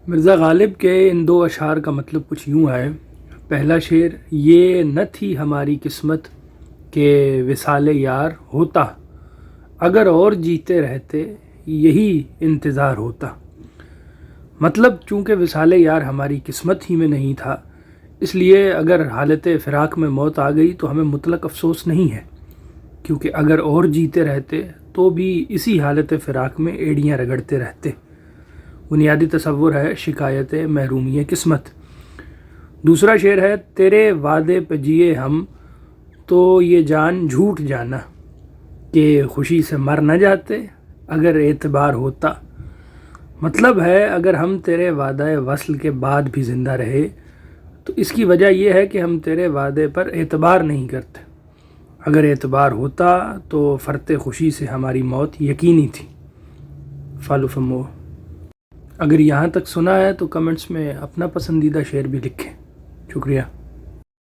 مرزا غالب کے ان دو اشعار کا مطلب کچھ یوں ہے۔ پہلا شعر، یہ نہ تھی ہماری قسمت کہ وصال یار ہوتا، اگر اور جیتے رہتے یہی انتظار ہوتا۔ مطلب چونکہ وصال یار ہماری قسمت ہی میں نہیں تھا، اس لیے اگر حالت فراق میں موت آ گئی تو ہمیں مطلق افسوس نہیں ہے، کیونکہ اگر اور جیتے رہتے تو بھی اسی حالت فراق میں ایڑیاں رگڑتے رہتے۔ بنیادی تصور ہے شکایت محرومی قسمت۔ دوسرا شعر ہے، تیرے وعدے پہ جیے ہم تو یہ جان جھوٹ جانا، کہ خوشی سے مر نہ جاتے اگر اعتبار ہوتا۔ مطلب ہے اگر ہم تیرے وعدہ وصل کے بعد بھی زندہ رہے تو اس کی وجہ یہ ہے کہ ہم تیرے وعدے پر اعتبار نہیں کرتے۔ اگر اعتبار ہوتا تو فرط خوشی سے ہماری موت یقینی تھی۔ فالو فمو۔ اگر یہاں تک سنا ہے تو کمنٹس میں اپنا پسندیدہ شعر بھی لکھیں۔ شکریہ۔